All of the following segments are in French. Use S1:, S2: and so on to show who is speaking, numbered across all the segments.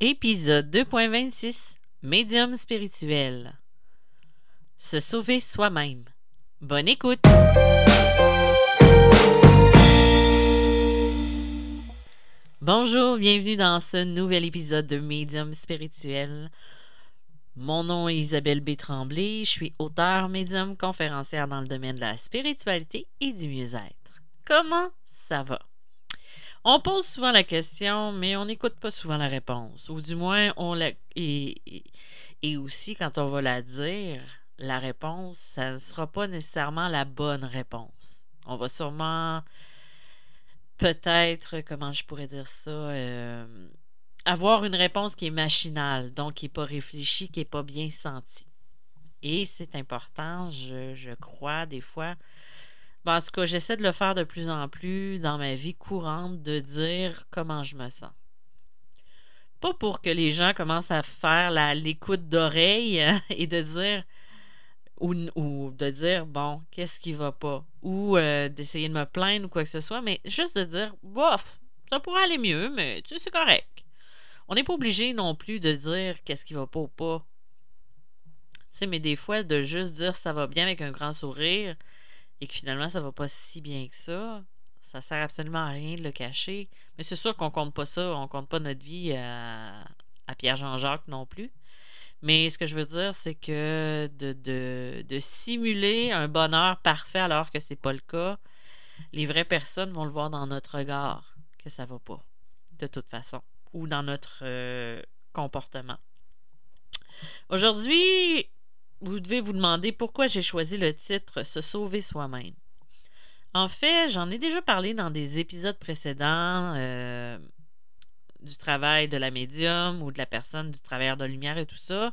S1: Épisode 2.26 Médium spirituel. Se sauver soi-même. Bonne écoute! Bonjour, bienvenue dans ce nouvel épisode de Médium spirituel. Mon nom est Isabelle B. Tremblay, je suis auteure, médium, conférencière dans le domaine de la spiritualité et du mieux-être. Comment ça va? On pose souvent la question, mais on n'écoute pas souvent la réponse. Ou du moins, et aussi, quand on va la dire, la réponse, ça ne sera pas nécessairement la bonne réponse. On va sûrement, peut-être, comment je pourrais dire ça, avoir une réponse qui est machinale, donc qui n'est pas réfléchie, qui n'est pas bien sentie. Et c'est important, je crois, des fois. Ben, en tout cas, j'essaie de le faire de plus en plus dans ma vie courante, de dire comment je me sens. Pas pour que les gens commencent à faire l'écoute d'oreille et de dire ou de dire bon, qu'est-ce qui va pas, ou d'essayer de me plaindre ou quoi que ce soit, mais juste de dire bof, ça pourrait aller mieux, mais tu sais, c'est correct. On n'est pas obligé non plus de dire qu'est-ce qui va pas ou pas. Tu sais, mais des fois, de juste dire ça va bien avec un grand sourire, et que finalement ça va pas si bien que ça sert absolument à rien de le cacher. Mais c'est sûr qu'on compte pas ça, on compte pas notre vie à Pierre-Jean-Jacques non plus. Mais ce que je veux dire, c'est que de simuler un bonheur parfait alors que c'est pas le cas, les vraies personnes vont le voir dans notre regard que ça va pas, de toute façon, ou dans notre comportement. Aujourd'hui, vous devez vous demander pourquoi j'ai choisi le titre Se sauver soi-même. En fait, j'en ai déjà parlé dans des épisodes précédents du travail de la médium ou de la personne du travailleur de lumière et tout ça.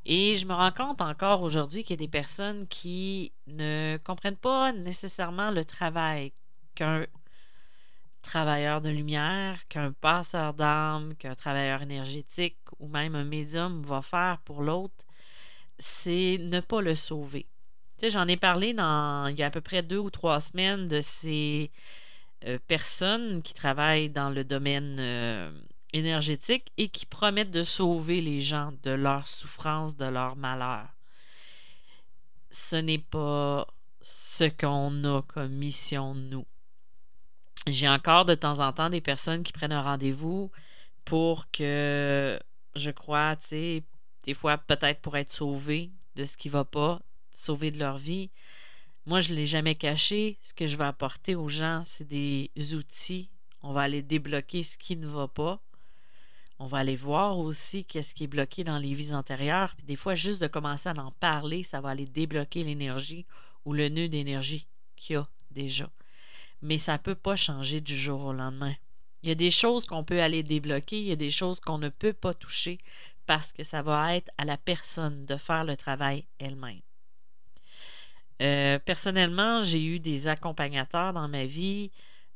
S1: Et je me rends compte encore aujourd'hui qu'il y a des personnes qui ne comprennent pas nécessairement le travail qu'un travailleur de lumière, qu'un passeur d'âme, qu'un travailleur énergétique ou même un médium va faire pour l'autre. C'est ne pas le sauver. Tu sais, j'en ai parlé il y a à peu près 2 ou 3 semaines de ces personnes qui travaillent dans le domaine énergétique et qui promettent de sauver les gens de leur souffrance, de leur malheur. Ce n'est pas ce qu'on a comme mission, nous. J'ai encore de temps en temps des personnes qui prennent un rendez-vous pour que, je crois, tu sais, des fois peut-être pour être sauvés de ce qui ne va pas, sauvés de leur vie. Moi, je ne l'ai jamais caché. Ce que je vais apporter aux gens, c'est des outils. On va aller débloquer ce qui ne va pas. On va aller voir aussi qu'est-ce qui est bloqué dans les vies antérieures. Puis des fois, juste de commencer à en parler, ça va aller débloquer l'énergie ou le nœud d'énergie qu'il y a déjà. Mais ça ne peut pas changer du jour au lendemain. Il y a des choses qu'on peut aller débloquer, il y a des choses qu'on ne peut pas toucher parce que ça va être à la personne de faire le travail elle-même. Personnellement, j'ai eu des accompagnateurs dans ma vie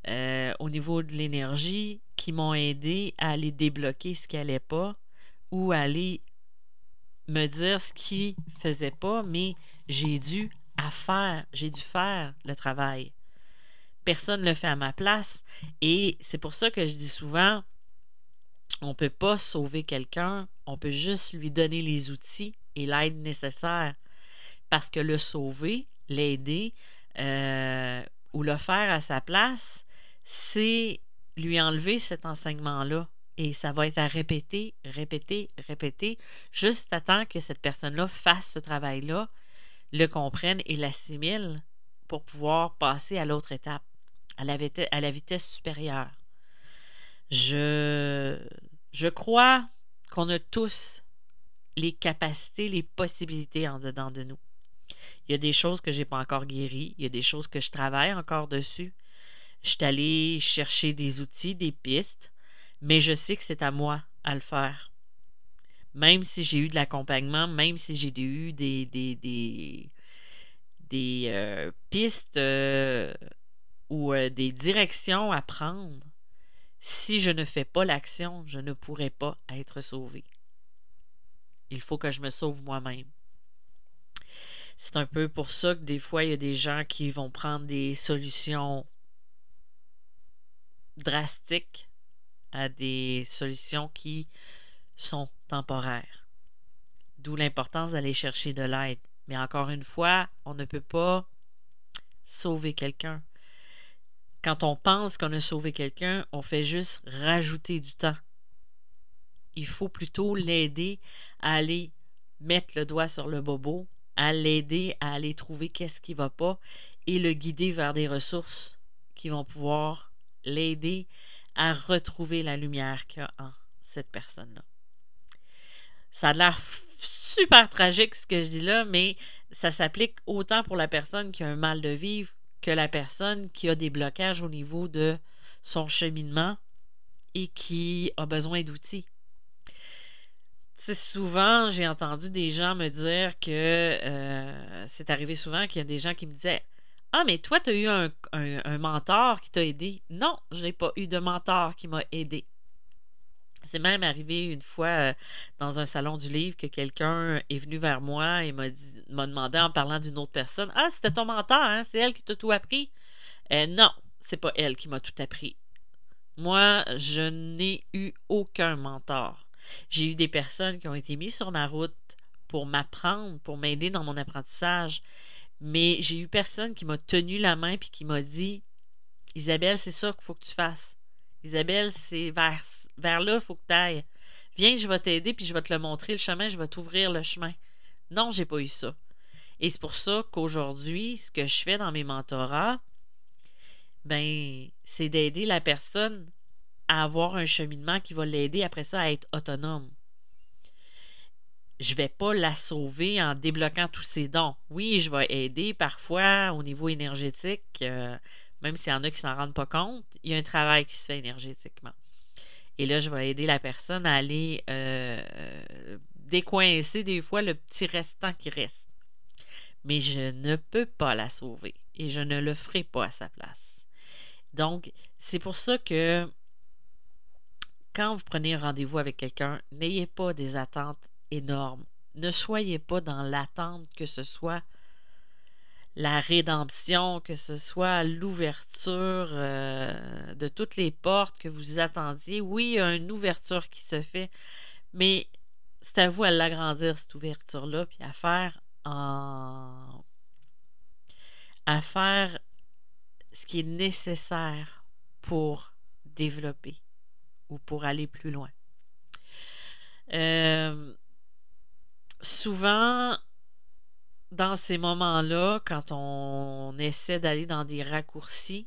S1: au niveau de l'énergie qui m'ont aidé à aller débloquer ce qui n'allait pas ou à aller me dire ce qui ne faisait pas, mais j'ai dû faire le travail. Personne ne le fait à ma place et c'est pour ça que je dis souvent, on ne peut pas sauver quelqu'un, on peut juste lui donner les outils et l'aide nécessaire parce que le sauver, l'aider ou le faire à sa place, c'est lui enlever cet enseignement-là. Et ça va être à répéter, répéter, répéter, juste à temps que cette personne-là fasse ce travail-là, le comprenne et l'assimile pour pouvoir passer à l'autre étape, à la vitesse supérieure. Je crois qu'on a tous les capacités, les possibilités en dedans de nous. Il y a des choses que je n'ai pas encore guéries. Il y a des choses que je travaille encore dessus. Je suis allée chercher des outils, des pistes, mais je sais que c'est à moi à le faire. Même si j'ai eu de l'accompagnement, même si j'ai eu des pistes ou des directions à prendre, si je ne fais pas l'action, je ne pourrai pas être sauvée. Il faut que je me sauve moi-même. C'est un peu pour ça que des fois, il y a des gens qui vont prendre des solutions drastiques à des solutions qui sont temporaires. D'où l'importance d'aller chercher de l'aide. Mais encore une fois, on ne peut pas sauver quelqu'un. Quand on pense qu'on a sauvé quelqu'un, on fait juste rajouter du temps. Il faut plutôt l'aider à aller mettre le doigt sur le bobo, à l'aider à aller trouver qu'est-ce qui ne va pas et le guider vers des ressources qui vont pouvoir l'aider à retrouver la lumière qu'il y a en cette personne-là. Ça a l'air super tragique ce que je dis là, mais ça s'applique autant pour la personne qui a un mal de vivre que la personne qui a des blocages au niveau de son cheminement et qui a besoin d'outils. T'sais, souvent, j'ai entendu des gens me dire que c'est arrivé souvent qu'il y a des gens qui me disaient « Ah, mais toi, tu as eu un mentor qui t'a aidé. » Non, je n'ai pas eu de mentor qui m'a aidé. C'est même arrivé une fois dans un salon du livre que quelqu'un est venu vers moi et m'a demandé en parlant d'une autre personne « Ah, c'était ton mentor, hein? C'est elle qui t'a tout appris? » Non, c'est pas elle qui m'a tout appris. Moi, je n'ai eu aucun mentor. J'ai eu des personnes qui ont été mises sur ma route pour m'apprendre, pour m'aider dans mon apprentissage, mais j'ai eu personne qui m'a tenu la main et qui m'a dit « Isabelle, c'est ça qu'il faut que tu fasses. Isabelle, c'est vers là, il faut que tu ailles. Viens, je vais t'aider puis je vais te le montrer, le chemin, je vais t'ouvrir le chemin. » Non, j'ai pas eu ça. Et c'est pour ça qu'aujourd'hui, ce que je fais dans mes mentorats, ben, c'est d'aider la personne à avoir un cheminement qui va l'aider après ça à être autonome. Je ne vais pas la sauver en débloquant tous ses dons. Oui, je vais aider parfois au niveau énergétique, même s'il y en a qui ne s'en rendent pas compte, il y a un travail qui se fait énergétiquement. Et là, je vais aider la personne à aller décoincer des fois le petit restant qui reste. Mais je ne peux pas la sauver et je ne le ferai pas à sa place. Donc, c'est pour ça que quand vous prenez un rendez-vous avec quelqu'un, n'ayez pas des attentes énormes. Ne soyez pas dans l'attente que ce soit la rédemption, que ce soit l'ouverture de toutes les portes que vous attendiez. Oui, il y a une ouverture qui se fait, mais c'est à vous à l'agrandir, cette ouverture-là, puis à faire ce qui est nécessaire pour développer ou pour aller plus loin. Souvent, dans ces moments-là, quand on essaie d'aller dans des raccourcis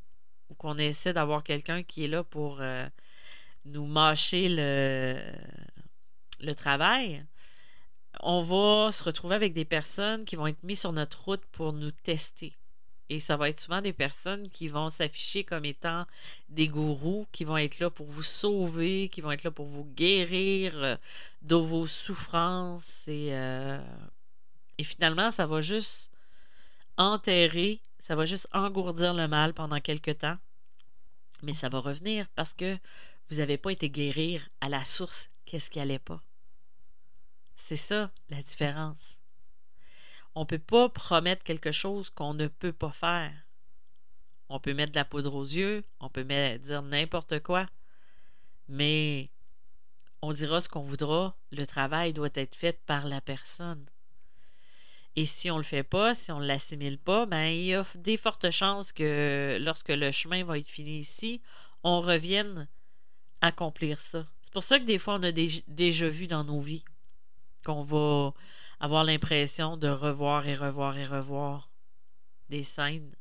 S1: ou qu'on essaie d'avoir quelqu'un qui est là pour nous mâcher le travail, on va se retrouver avec des personnes qui vont être mises sur notre route pour nous tester. Et ça va être souvent des personnes qui vont s'afficher comme étant des gourous, qui vont être là pour vous sauver, qui vont être là pour vous guérir de vos souffrances. Et finalement, ça va juste enterrer, ça va juste engourdir le mal pendant quelque temps. Mais ça va revenir parce que vous n'avez pas été guérir à la source qu'est-ce qui n'allait pas. C'est ça la différence. On ne peut pas promettre quelque chose qu'on ne peut pas faire. On peut mettre de la poudre aux yeux, on peut dire n'importe quoi, mais on dira ce qu'on voudra, le travail doit être fait par la personne. Et si on ne le fait pas, si on ne l'assimile pas, ben, il y a des fortes chances que lorsque le chemin va être fini ici, on revienne accomplir ça. C'est pour ça que des fois, on a déjà vu dans nos vies qu'on va avoir l'impression de revoir et revoir et revoir des scènes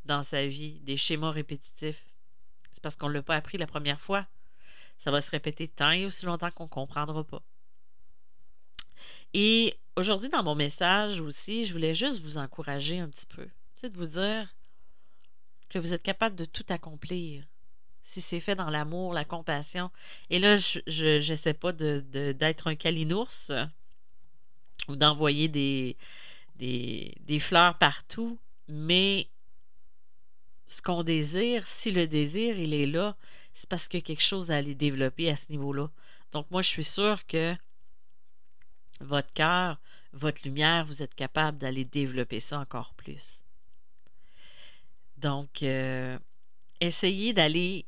S1: dans sa vie, des schémas répétitifs. C'est parce qu'on ne l'a pas appris la première fois. Ça va se répéter tant et aussi longtemps qu'on ne comprendra pas. Et aujourd'hui, dans mon message aussi, je voulais juste vous encourager un petit peu. C'est de vous dire que vous êtes capable de tout accomplir si c'est fait dans l'amour, la compassion. Et là, je n'essaie pas d'être un calinours ou d'envoyer des fleurs partout, mais ce qu'on désire, si le désir, il est là, c'est parce qu'il y a quelque chose à aller développer à ce niveau-là. Donc, moi, je suis sûre que votre cœur, votre lumière, vous êtes capable d'aller développer ça encore plus. Donc, essayez d'aller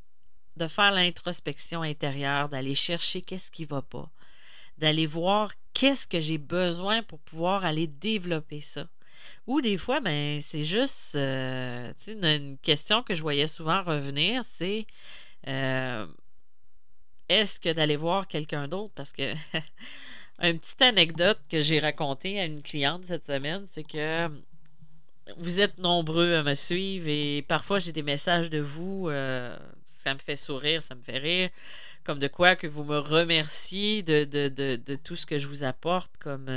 S1: de faire l'introspection intérieure, d'aller chercher qu'est-ce qui va pas, d'aller voir qu'est-ce que j'ai besoin pour pouvoir aller développer ça. Ou des fois, ben, c'est juste tu sais, une question que je voyais souvent revenir, c'est euh, est-ce que d'aller voir quelqu'un d'autre? Parce que une petite anecdote que j'ai racontée à une cliente cette semaine, c'est que vous êtes nombreux à me suivre et parfois j'ai des messages de vous, ça me fait sourire, ça me fait rire, comme de quoi que vous me remerciez de tout ce que je vous apporte comme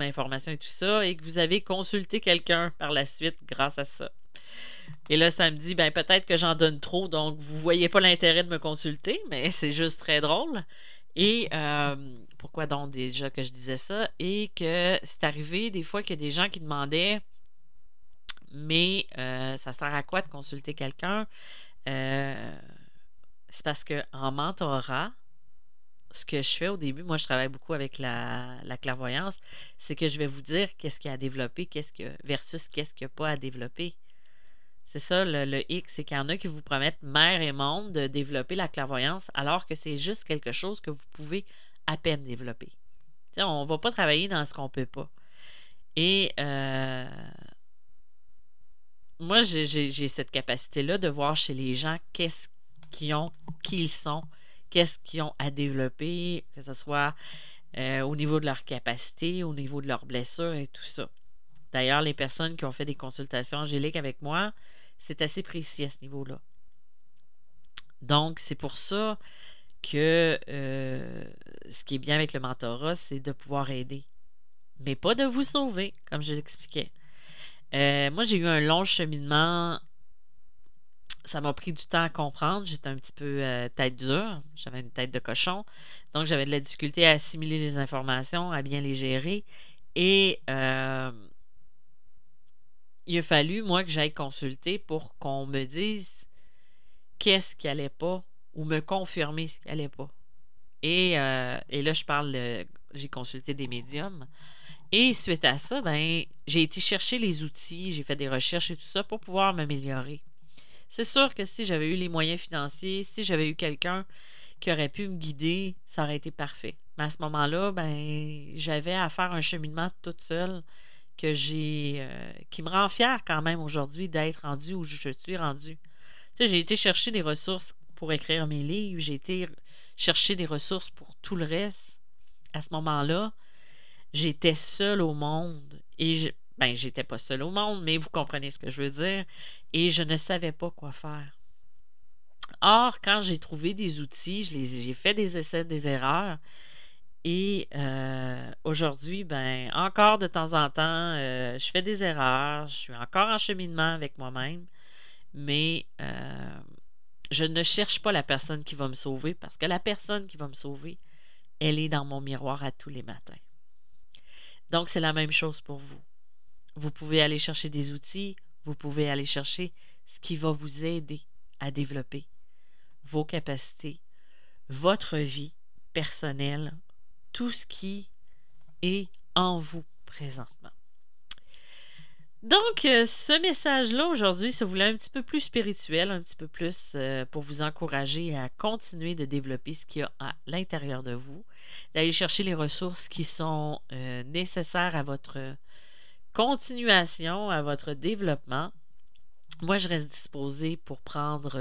S1: information et tout ça, et que vous avez consulté quelqu'un par la suite grâce à ça. Et là, ça me dit, ben peut-être que j'en donne trop, donc vous voyez pas l'intérêt de me consulter, mais c'est juste très drôle. Et pourquoi donc déjà que je disais ça? Et que c'est arrivé des fois qu'il y a des gens qui demandaient, mais ça sert à quoi de consulter quelqu'un? C'est parce que en mentorat, ce que je fais au début, moi je travaille beaucoup avec la clairvoyance, c'est que je vais vous dire qu'est-ce qu'il y a à développer, versus qu'est-ce qu'il n'y a pas à développer. C'est ça le X, c'est qu'il y en a qui vous promettent mer et monde de développer la clairvoyance, alors que c'est juste quelque chose que vous pouvez à peine développer. T'sais, on ne va pas travailler dans ce qu'on ne peut pas. Et moi, j'ai cette capacité-là de voir chez les gens qu'est-ce qu'ils ont, qui ils sont, qu'est-ce qu'ils ont à développer, que ce soit au niveau de leur capacité, au niveau de leurs blessures et tout ça. D'ailleurs, les personnes qui ont fait des consultations angéliques avec moi, c'est assez précis à ce niveau-là. Donc, c'est pour ça que ce qui est bien avec le mentorat, c'est de pouvoir aider, mais pas de vous sauver, comme je l'expliquais. Moi, j'ai eu un long cheminement. Ça m'a pris du temps à comprendre. J'étais un petit peu tête dure. J'avais une tête de cochon. Donc, j'avais de la difficulté à assimiler les informations, à bien les gérer. Et il a fallu, moi, que j'aille consulter pour qu'on me dise qu'est-ce qui allait pas ou me confirmer ce qui allait pas. Et là, j'ai consulté des médiums. Et suite à ça, ben, j'ai été chercher les outils, j'ai fait des recherches et tout ça pour pouvoir m'améliorer. C'est sûr que si j'avais eu les moyens financiers, si j'avais eu quelqu'un qui aurait pu me guider, ça aurait été parfait. Mais à ce moment-là, ben, j'avais à faire un cheminement toute seule qui me rend fière quand même aujourd'hui d'être rendue où je suis rendue. Tu sais, j'ai été chercher des ressources pour écrire mes livres, j'ai été chercher des ressources pour tout le reste. À ce moment-là, j'étais seule au monde ben, j'étais pas seule au monde, mais vous comprenez ce que je veux dire, et je ne savais pas quoi faire. Or, quand j'ai trouvé des outils, j'ai fait des essais, des erreurs, et aujourd'hui, ben, encore de temps en temps, je fais des erreurs, je suis encore en cheminement avec moi-même, mais je ne cherche pas la personne qui va me sauver, parce que la personne qui va me sauver, elle est dans mon miroir à tous les matins. Donc, c'est la même chose pour vous. Vous pouvez aller chercher des outils, vous pouvez aller chercher ce qui va vous aider à développer vos capacités, votre vie personnelle, tout ce qui est en vous présentement. Donc, ce message-là aujourd'hui se voulait un petit peu plus spirituel, un petit peu plus pour vous encourager à continuer de développer ce qu'il y a à l'intérieur de vous, d'aller chercher les ressources qui sont nécessaires à votre continuation, à votre développement. Moi, je reste disposée pour pour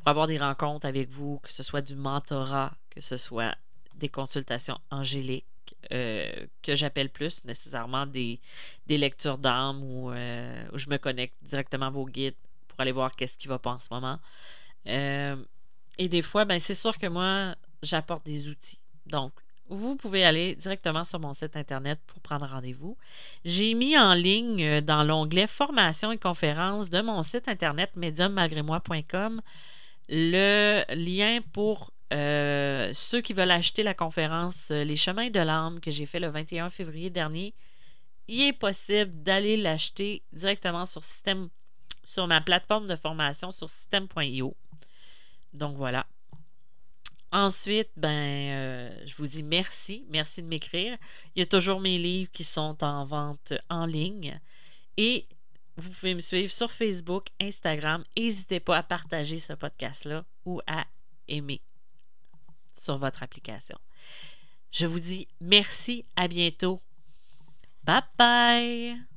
S1: avoir des rencontres avec vous, que ce soit du mentorat, que ce soit des consultations angéliques, que j'appelle plus nécessairement des lectures d'âme où je me connecte directement à vos guides pour aller voir qu'est-ce qui va pas en ce moment. Et des fois, ben, c'est sûr que moi, j'apporte des outils. Donc, vous pouvez aller directement sur mon site internet pour prendre rendez-vous. J'ai mis en ligne dans l'onglet Formation et conférences de mon site internet mediummalgrémoi.com le lien pour ceux qui veulent acheter la conférence Les chemins de l'âme que j'ai fait le 21 février dernier. Il est possible d'aller l'acheter directement sur ma plateforme de formation sur système.io. Donc voilà. Ensuite, ben, je vous dis merci. Merci de m'écrire. Il y a toujours mes livres qui sont en vente en ligne. Et Vous pouvez me suivre sur Facebook, Instagram. N'hésitez pas à partager ce podcast-là ou à aimer sur votre application. Je vous dis merci, à bientôt. Bye bye!